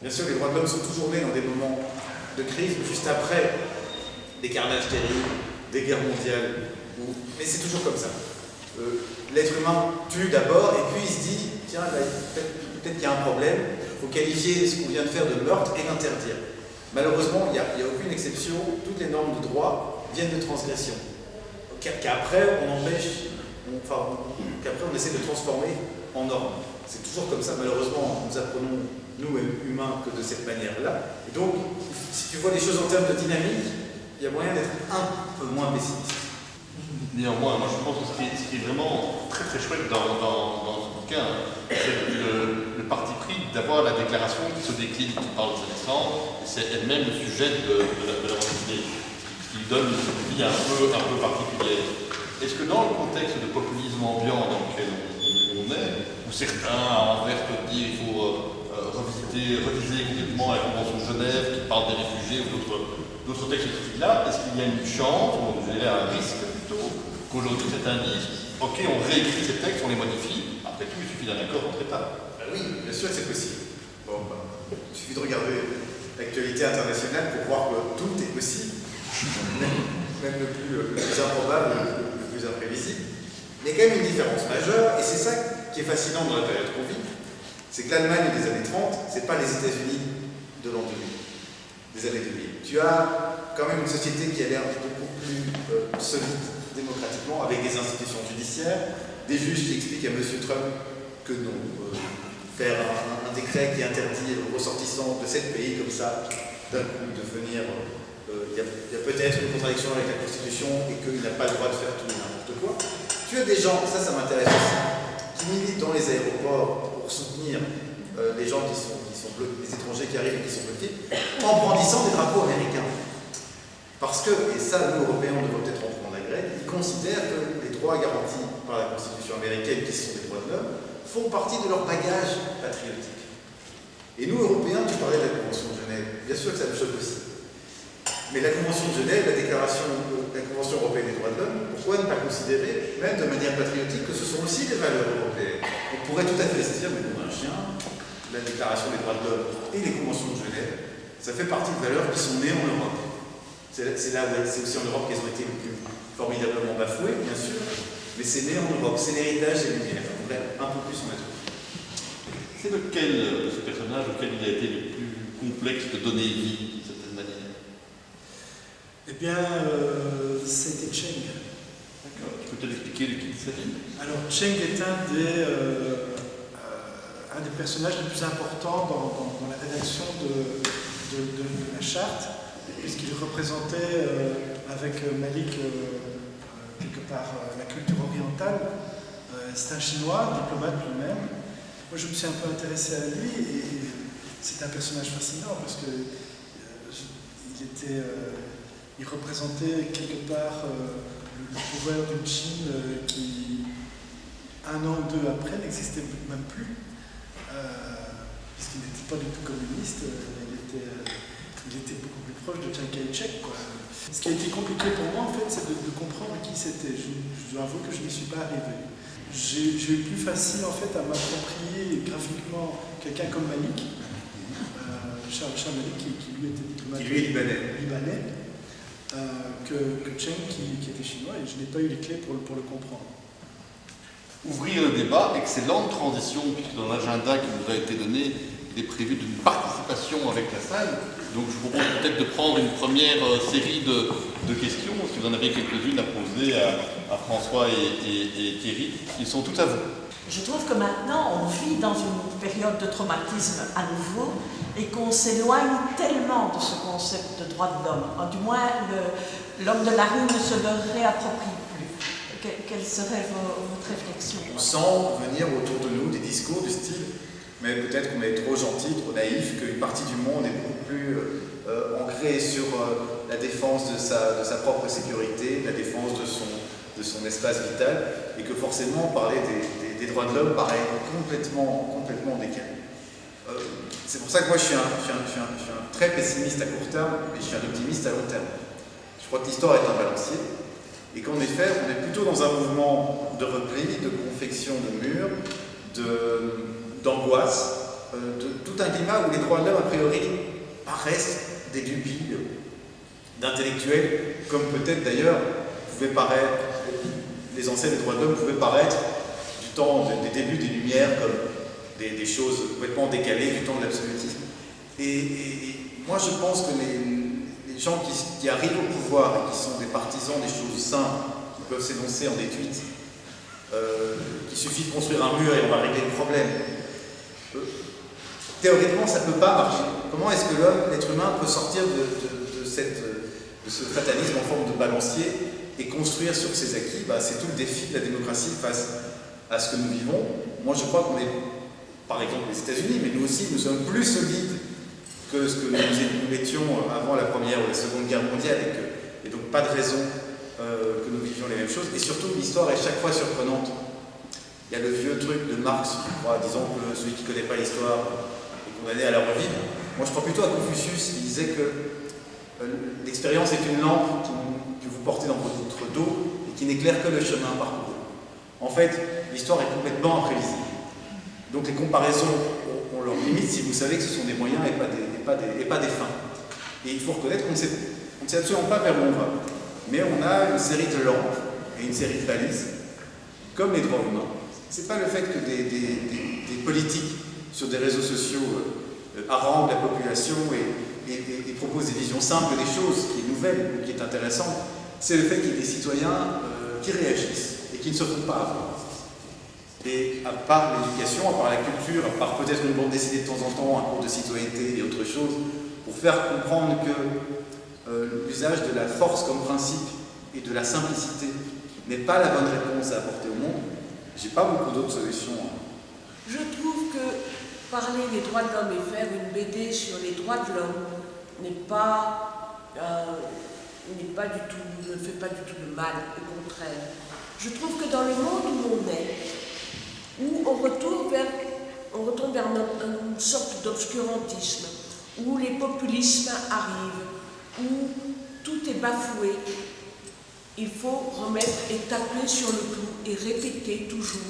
Bien sûr, les droits de l'homme sont toujours nés dans des moments de crise, juste après des carnages terribles, des guerres mondiales, mais c'est toujours comme ça. L'être humain tue d'abord, et puis il se dit, tiens, peut-être qu'il y a un problème, il faut qualifier ce qu'on vient de faire de meurtre et l'interdire. Malheureusement, il n'y a aucune exception, toutes les normes de droit viennent de transgression, qu'après on empêche, qu'après on essaie de transformer en normes. C'est toujours comme ça, malheureusement, nous apprenons, nous humains, que de cette manière-là. Et donc, si tu vois les choses en termes de dynamique, il y a moyen d'être un peu moins pessimiste. Néanmoins, moi je pense que ce qui est vraiment très très chouette dans ce bouquin, c'est le parti pris d'avoir la déclaration qui se décline, qui parle de Alexandre, et c'est elle-même le sujet de la bande dessinée, ce qui lui donne une vie un peu particulière. Est-ce que dans le contexte de populisme ambiant dans lequel on est, où certains à Anvers peuvent dire qu'il faut réviser complètement la Convention de Genève qui parle des réfugiés ou d'autres textes de ce type-là, est-ce qu'il y a une chance, ou je dirais un risque plutôt, qu'aujourd'hui certains disent ok, on réécrit ces textes, on les modifie, après tout il suffit d'un accord entre États. Oui, bien sûr que c'est possible. Bon, il suffit de regarder l'actualité internationale pour voir que tout est possible, même le plus improbable, le plus imprévisible. Il y a quand même une différence majeure, et c'est ça qui est fascinant dans la période qu'on vit, c'est que l'Allemagne des années 30, c'est pas les États-Unis de l'an 2000, des années 2000. Tu as quand même une société qui a l'air beaucoup plus solide démocratiquement, avec des institutions judiciaires, des juges qui expliquent à M. Trump que non, faire un décret qui interdit aux ressortissants de 7 pays comme ça, d'un coup, de venir, il y a peut-être une contradiction avec la Constitution et qu'il n'a pas le droit de faire tout et n'importe quoi. Tu as des gens, ça m'intéresse aussi, qui militent dans les aéroports pour soutenir les gens qui sont bloqués, les étrangers qui arrivent et qui sont bloqués, en brandissant des drapeaux américains. Parce que, et ça, nous, Européens, on devrait peut-être en prendre la graine, ils considèrent que les droits garantis par la Constitution américaine, qui sont des droits de l'homme, font partie de leur bagage patriotique. Et nous, Européens, tu parlais de la Convention de Genève, bien sûr que ça me choque aussi. Mais la Convention de Genève, la Convention européenne des droits de l'homme, pourquoi ne pas considérer, même de manière patriotique, que ce sont aussi des valeurs européennes? On pourrait tout à fait se dire, mais comme un chien, la Déclaration des droits de l'homme et les Conventions de Genève, ça fait partie de valeurs qui sont nées en Europe. C'est aussi en Europe qu'elles ont été le plus formidablement bafouées, bien sûr, mais c'est né en Europe, c'est l'héritage des Lumières. On voudrait un peu plus en être. C'est lequel de ce personnage auquel il a été le plus complexe de donner vie, d'une certaine manière? Eh bien, c'était Cheng. D'accord. Tu peux t'expliquer de qui il s'agit? Alors, Cheng est un des personnages les plus importants dans la rédaction de la charte, puisqu'il représentait avec Malik quelque part la culture orientale. C'est un Chinois, diplomate lui-même. Moi je me suis un peu intéressé à lui et c'est un personnage fascinant parce que il représentait quelque part le pouvoir d'une Chine qui, un an ou deux après, n'existait même plus, puisqu'il n'était pas du tout communiste, il était beaucoup plus proche de Chiang Kai-shek, quoi. Ce qui a été compliqué pour moi, en fait, c'est de comprendre qui c'était. Je dois avouer que je n'y suis pas arrivé. J'ai eu plus facile, en fait, à m'approprier graphiquement quelqu'un comme Malik, Charles Malik, qui lui était diplomate. Qui lui est libanais, que Cheng, qui était chinois, et je n'ai pas eu les clés pour le comprendre. Ouvrir le débat, excellente transition, puisque dans l'agenda qui nous a été donné, il est prévu d'une participation avec la salle. Donc je vous propose peut-être de prendre une première série de questions, si vous en avez quelques-unes à poser à François et Thierry. Ils sont tous à vous. Je trouve que maintenant, on vit dans une période de traumatisme à nouveau et qu'on s'éloigne tellement de ce concept de droit de l'homme. Du moins, l'homme de la rue ne se le réapproprie plus. Quelle serait votre réflexion? On sent venir autour de nous des discours du style mais peut-être qu'on est trop gentil, trop naïf, qu'une partie du monde est beaucoup plus ancrée sur la défense de sa propre sécurité, la défense de son espace vital, et que forcément parler des droits de l'homme paraît complètement décalé. C'est pour ça que moi je suis un très pessimiste à court terme, mais je suis un optimiste à long terme. Je crois que l'histoire est un balancier, et qu'en effet, on est plutôt dans un mouvement de repli, de confection de murs, d'angoisse, de tout un climat où les droits de l'homme, a priori, paraissent des lubies d'intellectuels, comme peut-être d'ailleurs pouvaient paraître, les ancêtres des droits de l'homme pouvaient paraître du temps des débuts des Lumières comme des choses complètement décalées du temps de l'absolutisme. Et moi je pense que les gens qui arrivent au pouvoir et qui sont des partisans des choses simples, qui peuvent s'énoncer en des tweets, qu'il suffit de construire un mur et on va régler le problème. Théoriquement, ça ne peut pas marcher. Comment est-ce que l'être humain, peut sortir de ce fatalisme en forme de balancier et construire sur ses acquis? C'est tout le défi de la démocratie face à ce que nous vivons. Moi, je crois qu'on est, par exemple, les États-Unis, mais nous aussi, nous sommes plus solides que ce que nous étions avant la Première ou la Seconde Guerre mondiale, et donc pas de raison que nous vivions les mêmes choses. Et surtout, l'histoire est chaque fois surprenante. Il y a le vieux truc de Marx, je crois, disant que celui qui ne connaît pas l'histoire est condamné à la revivre. Moi, je crois plutôt à Confucius, qui disait que l'expérience est une lampe que vous portez dans votre dos et qui n'éclaire que le chemin parcouru. En fait, l'histoire est complètement imprévisible. Donc les comparaisons ont leurs limites si vous savez que ce sont des moyens et pas des fins. Et il faut reconnaître qu'on ne sait absolument pas vers où on va. Mais on a une série de lampes et une série de balises, comme les droits humains. Ce n'est pas le fait que des politiques sur des réseaux sociaux haranguent la population et proposent des visions simples des choses, qui est nouvelle ou qui est intéressante. C'est le fait qu'il y ait des citoyens qui réagissent et qui ne se font pas avoir. Et à part l'éducation, à part la culture, à part peut-être une bande dessinée de temps en temps, un cours de citoyenneté et autre chose, pour faire comprendre que l'usage de la force comme principe et de la simplicité n'est pas la bonne réponse à apporter au monde, j'ai pas beaucoup d'autres solutions. Je trouve que parler des droits de l'homme et faire une BD sur les droits de l'homme ne fait pas du tout de mal, au contraire. Je trouve que dans le monde où on est, où on retourne vers une sorte d'obscurantisme, où les populismes arrivent, où tout est bafoué, il faut remettre et taper sur le clou et répéter toujours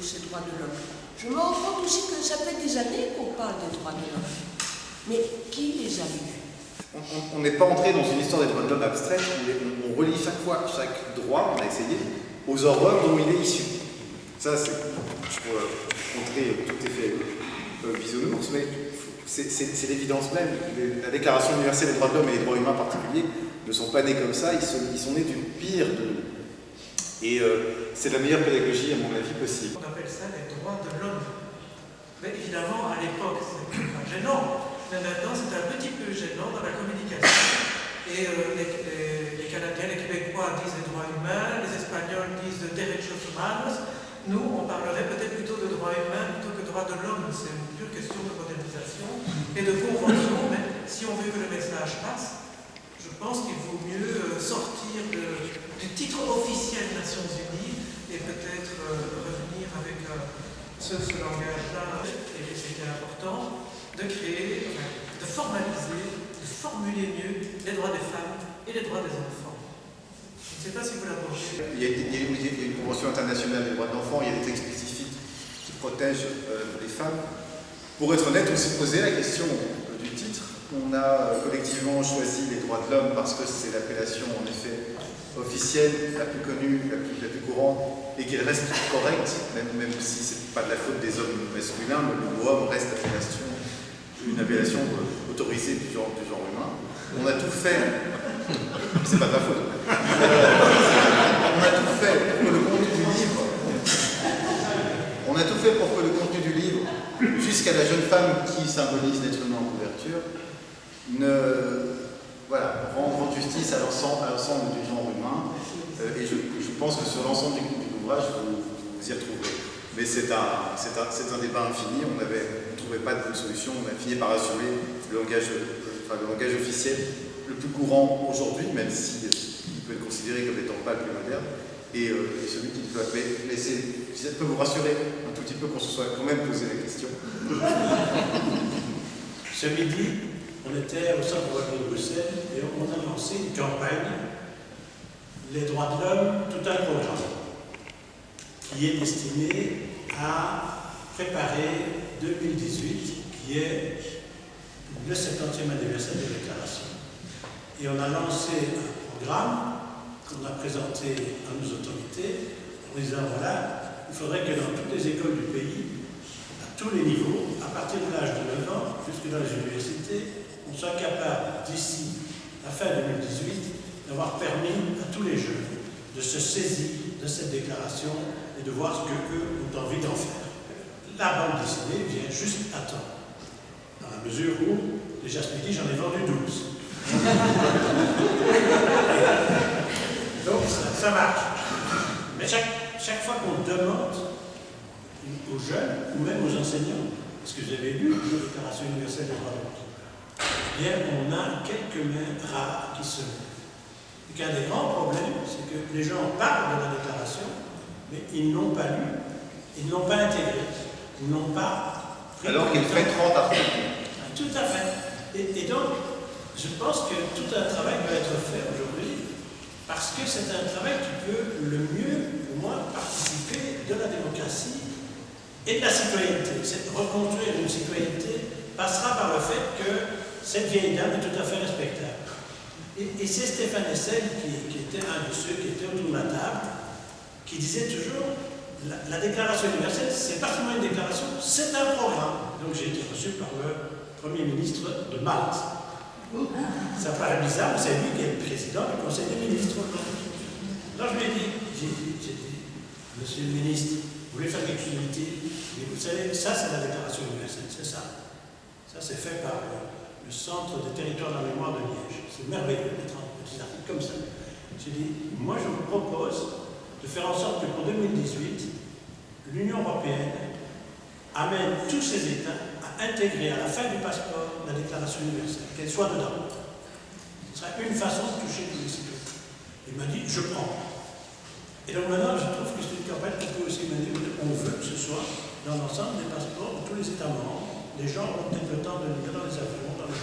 ces droits de l'homme. Je me rends compte aussi que ça fait des années qu'on parle des droits de l'homme. Mais qui les a lus? On n'est pas entré dans une histoire des droits de l'homme abstraite, on relie chaque fois chaque droit, on a essayé, aux horreurs dont il est issu. Ça, c'est pour montrer tout est fait bisounours, mais c'est l'évidence même. La Déclaration universelle des droits de l'homme et des droits humains en particulier ne sont pas nés comme ça, ils sont nés d'une pire de nous. Et c'est la meilleure pédagogie, à mon avis, possible. On appelle ça les droits de l'homme. Mais évidemment, à l'époque, c'était pas gênant. Mais maintenant, c'est un petit peu gênant dans la communication. Et les Canadiens, les Québécois disent les droits humains, les Espagnols disent derechos humanos. Nous, on parlerait peut-être plutôt de droits humains plutôt que de droits de l'homme. C'est une pure question de modernisation et de convention. Mais si on veut que le message passe, je pense qu'il vaut mieux sortir du titre officiel des Nations Unies et peut-être revenir avec ce langage-là. Et c'était important de créer, de formaliser, de formuler mieux les droits des femmes et les droits des enfants. Je ne sais pas si vous l'approchez. Il y a une convention internationale des droits de l'enfant, il y a des textes spécifiques qui protègent les femmes. Pour être honnête, on s'est posé la question du titre. On a collectivement choisi les droits de l'homme parce que c'est l'appellation en effet officielle, la plus connue, la plus courante, et qu'elle reste correcte, même si ce n'est pas de la faute des hommes masculins, mais le mot homme reste une appellation autorisée du genre humain. On a tout fait, c'est pas de la faute. On a tout fait pour que le contenu du livre, jusqu'à la jeune femme qui symbolise l'être humain en couverture, rendre justice à l'ensemble du genre humain. Et je pense que sur l'ensemble du ouvrage, vous y retrouverez. Mais c'est un débat infini. On ne trouvait pas de solution. On a fini par assumer le langage officiel le plus courant aujourd'hui, même si il peut être considéré comme étant pas le plus moderne, et celui qui peut appeler. Mais si ça peut vous rassurer un tout petit peu qu'on se soit quand même posé la question. Ce midi, on était au centre de Bruxelles et on a lancé une campagne, les droits de l'homme, tout un programme, qui est destiné à préparer 2018, qui est le 70e anniversaire de la déclaration. Et on a lancé un programme qu'on a présenté à nos autorités en disant voilà, il faudrait que dans toutes les écoles du pays, à tous les niveaux, à partir de l'âge de 9 ans jusque dans les universités, on soit capable d'ici la fin 2018 d'avoir permis à tous les jeunes de se saisir de cette déclaration et de voir ce qu'eux ont envie d'en faire. La bande dessinée vient juste à temps, dans la mesure où, déjà ce midi, j'en ai vendu 12. Donc ça marche. Mais chaque fois qu'on demande aux jeunes, ou même aux enseignants, parce que vous avez lu la Déclaration universelle des droits de l'homme, eh bien on a quelques mains rares qui se lèvent. Et qu'un des grands problèmes, c'est que les gens parlent de la déclaration, mais ils n'ont pas lu, ils n'ont pas intégré, ils n'ont pas pris. Alors qu'il fait 30 articles. Tout à fait. Et donc, je pense que tout un travail doit être fait aujourd'hui, parce que c'est un travail qui peut le mieux, au moins, participer de la démocratie et de la citoyenneté. Reconstruire une citoyenneté passera par le fait que cette vieille dame est tout à fait respectable. Et c'est Stéphane Hessel, qui était un de ceux qui étaient autour de la table, qui disait toujours la déclaration universelle, c'est pas seulement une déclaration, c'est un programme. Donc j'ai été reçu par le Premier ministre de Malte. Ça paraît bizarre, mais c'est lui qui est le président du Conseil des ministres. Alors je lui ai dit, monsieur le ministre, vous voulez faire quelque chose d'utile? Mais vous savez, ça c'est la déclaration universelle, c'est ça. Ça c'est fait par le Centre des territoires de la mémoire de Liège. C'est merveilleux d'être un petit article comme ça. J'ai dit, moi je vous propose de faire en sorte que pour 2018, l'Union européenne amène tous ses États à intégrer à la fin du passeport la déclaration universelle, qu'elle soit dedans. Ce sera une façon de toucher tous les citoyens. Il m'a dit, je prends. Et donc maintenant, je trouve que c'est une campagne qui peut aussi mener, on veut que ce soit dans l'ensemble des passeports de tous les États membres. Les gens ont peut-être le temps de lire dans les avions, dans les...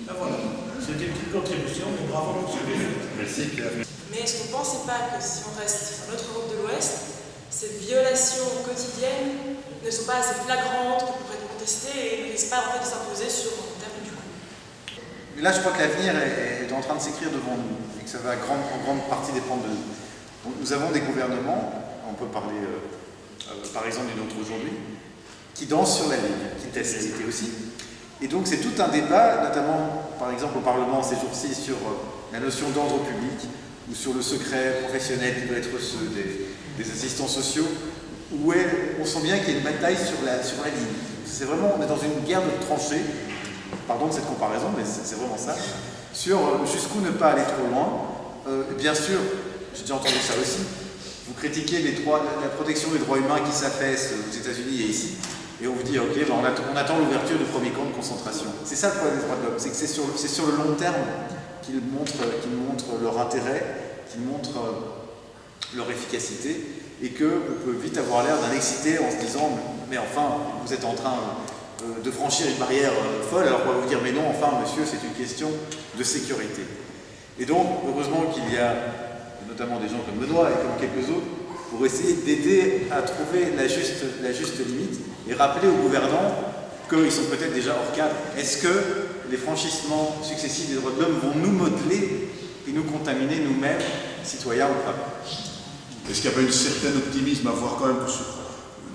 Ben voilà, c'était une petite contribution, mais bravo, monsieur le président. Merci, Pierre. Mais est-ce qu'on ne pensait pas que si on reste sur notre Europe de l'Ouest, ces violations quotidiennes ne sont pas assez flagrantes qu'on pourrait contester et ne risquent pas en fait de s'imposer sur le terme du coup? Mais là, je crois que l'avenir est en train de s'écrire devant nous et que ça va en grande partie dépendre de nous. Donc, nous avons des gouvernements, on peut parler par exemple du nôtre aujourd'hui, qui dansent sur la ligne, qui testent aussi. Et donc c'est tout un débat, notamment par exemple au Parlement ces jours-ci, sur la notion d'ordre public ou sur le secret professionnel qui doit être ceux des assistants sociaux, où on sent bien qu'il y a une bataille sur la ligne. C'est vraiment, on est dans une guerre de tranchées, pardon de cette comparaison, mais c'est vraiment ça, sur jusqu'où ne pas aller trop loin. Bien sûr, j'ai déjà entendu ça aussi, vous critiquez la protection des droits humains qui s'affaisse aux États-Unis et ici, et on vous dit, ok, ben on attend l'ouverture du premier camp de concentration. C'est ça le problème des droits de l'homme, c'est que c'est sur le long terme qu'ils montrent leur intérêt, qu'ils montrent leur efficacité, et qu'on peut vite avoir l'air d'un excité en se disant, mais enfin, vous êtes en train de franchir une barrière folle, alors on va vous dire, mais non, enfin, monsieur, c'est une question de sécurité. Et donc, heureusement qu'il y a notamment des gens comme Benoît et comme quelques autres, pour essayer d'aider à trouver la juste limite et rappeler aux gouvernants qu'ils sont peut-être déjà hors cadre. Est-ce que les franchissements successifs des droits de l'homme vont nous modeler et nous contaminer nous-mêmes, citoyens ou pas? Est-ce qu'il n'y a pas un certain optimisme à voir quand même que sur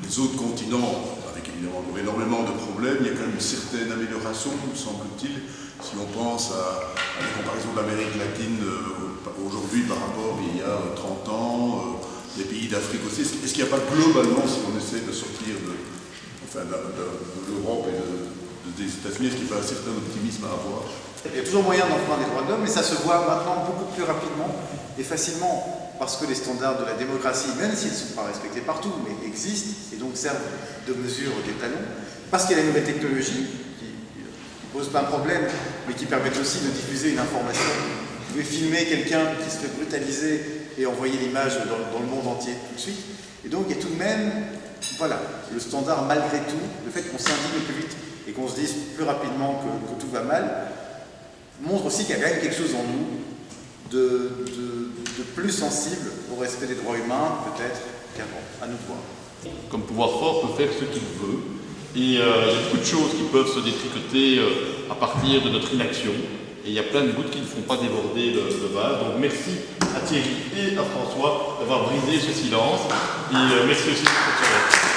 les autres continents, avec évidemment énormément de problèmes, il y a quand même une certaine amélioration, me semble-t-il, si on pense à la comparaison de l'Amérique latine aujourd'hui par rapport à il y a 30 ans, les pays d'Afrique aussi. Est-ce qu'il n'y a pas globalement, si on essaie de sortir de l'Europe et des États-Unis, est-ce qu'il n'y a pas un certain optimisme à avoir? Il y a toujours moyen d'enfreindre les droits de l'homme, mais ça se voit maintenant beaucoup plus rapidement et facilement, parce que les standards de la démocratie, même s'ils ne sont pas respectés partout, mais existent et donc servent de mesure d'étalon, parce qu'il y a la nouvelle technologie qui ne pose pas un problème, mais qui permettent aussi de diffuser une information. Vous pouvez filmer quelqu'un qui se fait brutaliser et envoyer l'image dans le monde entier tout de suite. Et donc il y a tout de même, voilà, le standard malgré tout, le fait qu'on s'indigne plus vite et qu'on se dise plus rapidement que tout va mal, montre aussi qu'il y a quand même quelque chose en nous de plus sensible au respect des droits humains, peut-être, qu'avant. À nous de voir. Comme pouvoir fort peut faire ce qu'il veut. Et il y a beaucoup de choses qui peuvent se détricoter à partir de notre inaction. Et il y a plein de gouttes qui ne font pas déborder le vase. Donc merci à Thierry et à François d'avoir brisé ce silence. Et merci aussi pour cette soirée.